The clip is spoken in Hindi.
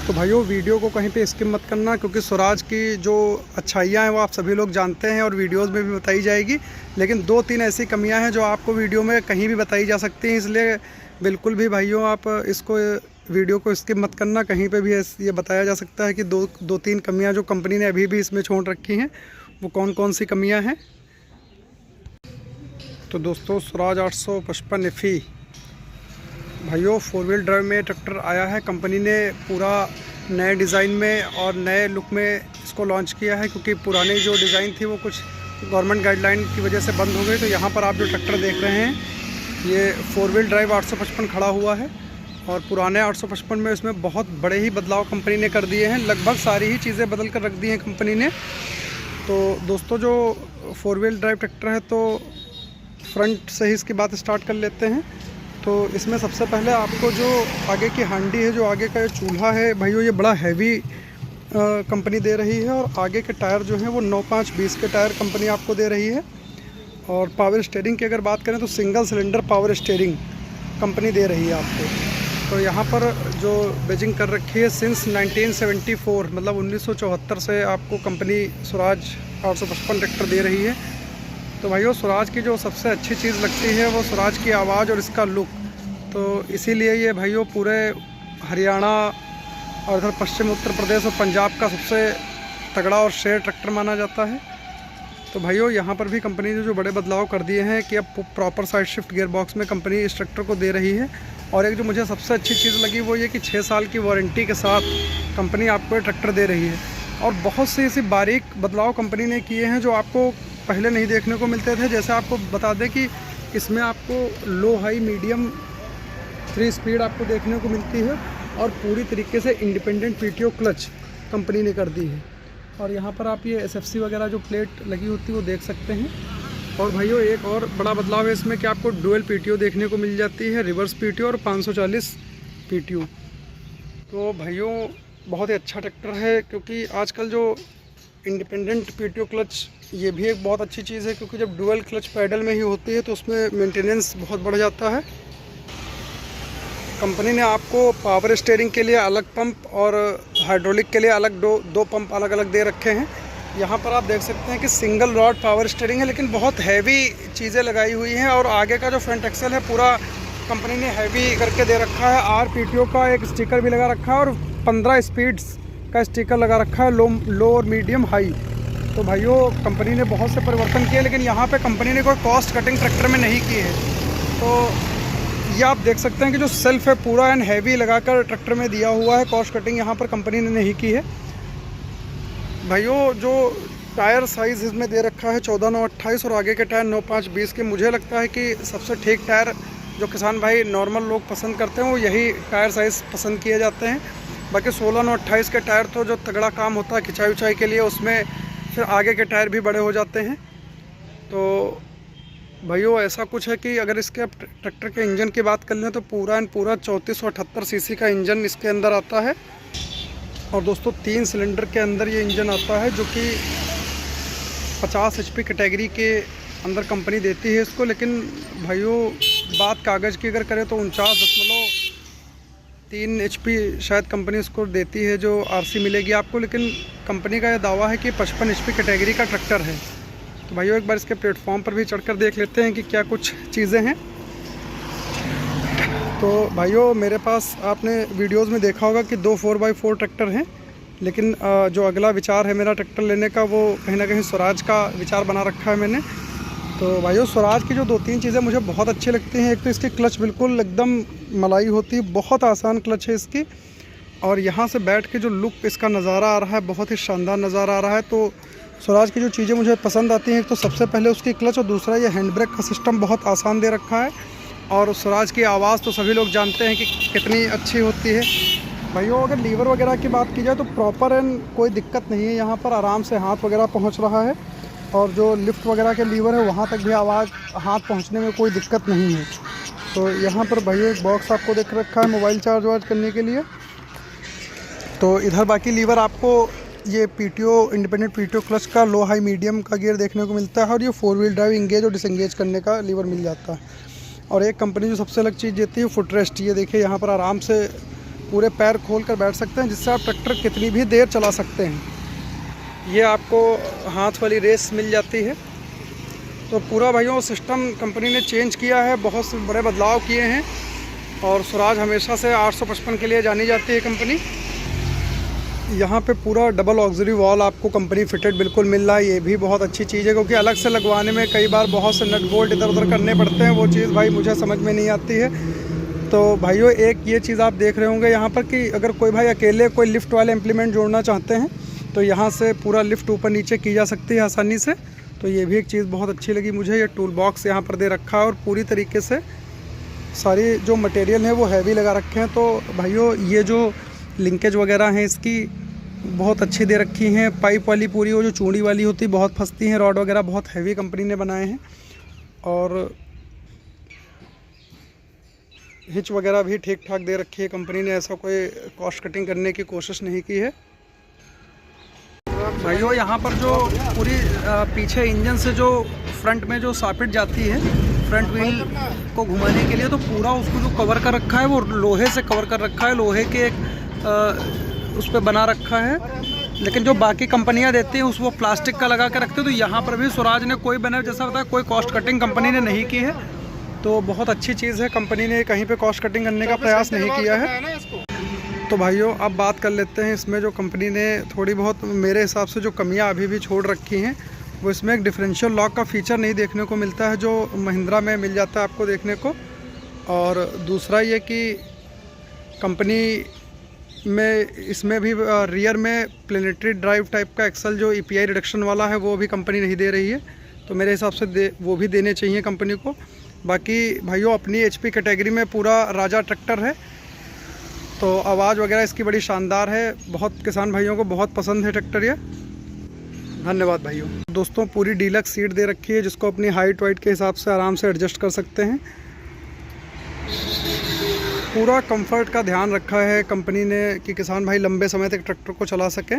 तो भाइयों वीडियो को कहीं पे स्किप मत करना, क्योंकि स्वराज की जो अच्छाइयाँ हैं वो आप सभी लोग जानते हैं और वीडियोस में भी बताई जाएगी, लेकिन 2-3 ऐसी कमियां हैं जो आपको वीडियो में कहीं भी बताई जा सकती हैं। इसलिए बिल्कुल भी भाइयों आप इसको वीडियो को स्किप मत करना। कहीं पे भी ये बताया जा सकता है कि दो तीन कमियाँ जो कंपनी ने अभी भी इसमें छोड़ रखी हैं, वो कौन कौन सी कमियाँ हैं। तो दोस्तों स्वराज 855 FE भाइयों 4 व्हील ड्राइव में ट्रैक्टर आया है। कंपनी ने पूरा नए डिज़ाइन में और नए लुक में इसको लॉन्च किया है, क्योंकि पुरानी जो डिज़ाइन थी वो कुछ गवर्नमेंट गाइडलाइन की वजह से बंद हो गई। तो यहाँ पर आप जो ट्रैक्टर देख रहे हैं ये 4 व्हील ड्राइव 855 खड़ा हुआ है, और पुराने 855 में इसमें बहुत बड़े ही बदलाव कंपनी ने कर दिए हैं। लगभग सारी ही चीज़ें बदल कर रख दी हैं कंपनी ने। तो दोस्तों जो 4 व्हील ड्राइव ट्रैक्टर है तो फ्रंट से ही इसकी बात स्टार्ट कर लेते हैं। तो इसमें सबसे पहले आपको जो आगे की हांडी है, जो आगे का ये चूल्हा है भाइयों, ये बड़ा हैवी कंपनी दे रही है। और आगे के टायर जो हैं वो 9-5-20 के टायर कंपनी आपको दे रही है। और पावर स्टीयरिंग की अगर बात करें तो single cylinder power steering company दे रही है आपको। तो यहाँ पर जो बेजिंग कर रखी है सिंस 1974 मतलब 1974 से आपको कंपनी स्वराज 855 ट्रैक्टर दे रही है। तो भाइयों स्वराज की जो सबसे अच्छी चीज़ लगती है वो स्वराज की आवाज़ और इसका लुक। तो इसीलिए ये भाइयों पूरे हरियाणा और इधर पश्चिम उत्तर प्रदेश और पंजाब का सबसे तगड़ा और शेर ट्रैक्टर माना जाता है। तो भाइयों यहाँ पर भी कंपनी ने जो बड़े बदलाव कर दिए हैं कि अब proper side shift gear box में कंपनी इस ट्रैक्टर को दे रही है। और एक जो मुझे सबसे अच्छी चीज़ लगी वो ये कि 6 साल की वारंटी के साथ कंपनी आपको ये ट्रैक्टर दे रही है। और बहुत सी ऐसी बारीक बदलाव कंपनी ने किए हैं जो आपको पहले नहीं देखने को मिलते थे। जैसे आपको बता दें कि इसमें आपको लो हाई मीडियम 3 स्पीड आपको देखने को मिलती है, और पूरी तरीके से इंडिपेंडेंट PTO क्लच कंपनी ने कर दी है। और यहाँ पर आप ये SFC वगैरह जो प्लेट लगी होती है वो देख सकते हैं। और भाइयों एक और बड़ा बदलाव है इसमें कि आपको डुअल PTO देखने को मिल जाती है, रिवर्स PTO और 540 PTO। तो भाइयों बहुत ही अच्छा ट्रैक्टर है, क्योंकि आजकल जो इंडिपेंडेंट PTO क्लच ये भी एक बहुत अच्छी चीज़ है, क्योंकि जब डुअल क्लच पैडल में ही होती है तो उसमें मेंटेनेंस बहुत बढ़ जाता है। कंपनी ने आपको पावर स्टीयरिंग के लिए अलग पंप और हाइड्रोलिक के लिए अलग दो पंप अलग अलग दे रखे हैं। यहाँ पर आप देख सकते हैं कि सिंगल रॉड पावर स्टीयरिंग है, लेकिन बहुत हैवी चीज़ें लगाई हुई हैं। और आगे का जो फ्रंट एक्सल है पूरा कंपनी ने हैवी करके दे रखा है। RPTO का एक स्टिकर भी लगा रखा है और 15 स्पीड्स का स्टिकर लगा रखा है, लो और मीडियम हाई। तो भाइयों कंपनी ने बहुत से परिवर्तन किए, लेकिन यहाँ पे कंपनी ने कोई कॉस्ट कटिंग ट्रैक्टर में नहीं की है। तो ये आप देख सकते हैं कि जो सेल्फ है पूरा एंड हैवी लगाकर ट्रैक्टर में दिया हुआ है। कॉस्ट कटिंग यहाँ पर कंपनी ने नहीं की है। भाइयों जो टायर साइज़ इसमें दे रखा है 14-9-28 और आगे के टायर 9-5-20 के। मुझे लगता है कि सबसे ठीक टायर जो किसान भाई नॉर्मल लोग पसंद करते हैं वो यही टायर साइज़ पसंद किए जाते हैं। बाकी 16-9-28 के टायर तो जो तगड़ा काम होता है खिंचाई उचाई के लिए, उसमें फिर आगे के टायर भी बड़े हो जाते हैं। तो भाइयों ऐसा कुछ है कि अगर इसके ट्रैक्टर के इंजन की बात कर लें तो पूरा 3478 सीसी का इंजन इसके अंदर आता है। और दोस्तों 3 सिलेंडर के अंदर ये इंजन आता है, जो कि 50 HP कैटेगरी के अंदर कंपनी देती है इसको। लेकिन भाइयों बात कागज़ की अगर करें तो 49.3 HP शायद कंपनी इसको देती है जो RC मिलेगी आपको। लेकिन कंपनी का यह दावा है कि 55 HP कैटेगरी का ट्रैक्टर है। तो भाइयों एक बार इसके प्लेटफॉर्म पर भी चढ़कर देख लेते हैं कि क्या कुछ चीज़ें हैं। तो भाइयों मेरे पास आपने वीडियोस में देखा होगा कि 2 4x4 ट्रैक्टर हैं, लेकिन जो अगला विचार है मेरा ट्रैक्टर लेने का वो कहीं ना कहीं स्वराज का विचार बना रखा है मैंने। तो भाइयों स्वराज की जो 2-3 चीज़ें मुझे बहुत अच्छी लगती हैं। एक तो इसकी क्लच बिल्कुल एकदम मलाई होती है, बहुत आसान क्लच है इसकी। और यहाँ से बैठ के जो लुक इसका नज़ारा आ रहा है बहुत ही शानदार नज़ारा आ रहा है। तो स्वराज की जो चीज़ें मुझे पसंद आती हैं, एक तो सबसे पहले उसकी क्लच, और दूसरा ये हैंड ब्रेक का सिस्टम बहुत आसान दे रखा है। और स्वराज की आवाज़ तो सभी लोग जानते हैं कि कितनी अच्छी होती है। भाइयों अगर लीवर वगैरह की बात की जाए तो प्रॉपर एंड कोई दिक्कत नहीं है, यहाँ पर आराम से हाथ वगैरह पहुँच रहा है। और जो लिफ्ट वगैरह के लीवर है वहाँ तक भी आवाज़ हाथ पहुँचने में कोई दिक्कत नहीं है। तो यहाँ पर भाइयों एक बॉक्स आपको देख रखा है मोबाइल चार्ज वार्ज करने के लिए। तो इधर बाकी लीवर आपको ये PTO इंडिपेंडेंट PTO क्लच का लो हाई मीडियम का गियर देखने को मिलता है। और ये 4 व्हील ड्राइव इंगेज और डिसंगेज करने का लीवर मिल जाता है। और एक कंपनी जो सबसे अलग चीज़ देती है फुटरेस्ट। ये देखिए यहाँ पर आराम से पूरे पैर खोल कर बैठ सकते हैं, जिससे आप ट्रैक्टर कितनी भी देर चला सकते हैं। ये आपको हाथ वाली रेस मिल जाती है। तो पूरा भाइयों सिस्टम कंपनी ने चेंज किया है, बहुत से बड़े बदलाव किए हैं। और स्वराज हमेशा से 855 के लिए जानी जाती है कंपनी। यहाँ पे पूरा डबल ऑक्सिलरी वॉल आपको कंपनी फिटेड बिल्कुल मिल रहा है। ये भी बहुत अच्छी चीज़ है, क्योंकि अलग से लगवाने में कई बार बहुत से नट बोल्ट इधर उधर करने पड़ते हैं। वो चीज़ भाई मुझे समझ में नहीं आती है। तो भाइयों एक ये चीज़ आप देख रहे होंगे यहाँ पर कि अगर कोई भाई अकेले कोई लिफ्ट वाले इम्प्लीमेंट जोड़ना चाहते हैं तो यहाँ से पूरा लिफ्ट ऊपर नीचे की जा सकती है आसानी से। तो ये भी एक चीज़ बहुत अच्छी लगी मुझे। ये टूल बॉक्स यहाँ पर दे रखा है और पूरी तरीके से सारी जो मटेरियल है वो हैवी लगा रखे हैं। तो भाइयों ये जो लिंकेज वगैरह हैं इसकी बहुत अच्छी दे रखी हैं। पाइप वाली पूरी वो जो चूड़ी वाली होती बहुत फंसती हैं। रॉड वगैरह बहुत हैवी कंपनी ने बनाए हैं। और हिच वगैरह भी ठीक ठाक दे रखी है कंपनी ने। ऐसा कोई कॉस्ट कटिंग करने की कोशिश नहीं की है। भाइयों यहाँ पर जो पूरी पीछे इंजन से जो फ्रंट में जो सॉकेट जाती है फ्रंट व्हील को घुमाने के लिए, तो पूरा उसको जो कवर कर रखा है वो लोहे से कवर कर रखा है। लोहे के उस पर बना रखा है। लेकिन जो बाकी कंपनियां देती हैं उस वो प्लास्टिक का लगा के रखते हैं। तो यहाँ पर भी स्वराज ने कोई बना जैसा बताया कोई कॉस्ट कटिंग कंपनी ने नहीं की है। तो बहुत अच्छी चीज़ है, कंपनी ने कहीं पे कॉस्ट कटिंग करने का प्रयास नहीं किया है। तो भाइयों अब बात कर लेते हैं इसमें जो कंपनी ने थोड़ी बहुत मेरे हिसाब से जो कमियां अभी भी छोड़ रखी हैं। वो इसमें एक डिफरेंशियल लॉक का फीचर नहीं देखने को मिलता है, जो महिंद्रा में मिल जाता है आपको देखने को। और दूसरा ये कि कंपनी में इसमें भी रियर में प्लेनेटरी ड्राइव टाइप का एक्सल जो EPI रिडक्शन वाला है वो भी कंपनी नहीं दे रही है। तो मेरे हिसाब से वो भी देने चाहिए कंपनी को। बाकी भाइयों अपनी HP कैटेगरी में पूरा राजा ट्रैक्टर है। तो आवाज़ वगैरह इसकी बड़ी शानदार है। बहुत किसान भाइयों को बहुत पसंद है ट्रैक्टर ये। धन्यवाद भाइयों। दोस्तों पूरी डीलक्स सीट दे रखी है, जिसको अपनी हाइट वाइट के हिसाब से आराम से एडजस्ट कर सकते हैं। पूरा कंफर्ट का ध्यान रखा है कंपनी ने कि किसान भाई लंबे समय तक ट्रैक्टर को चला सकें।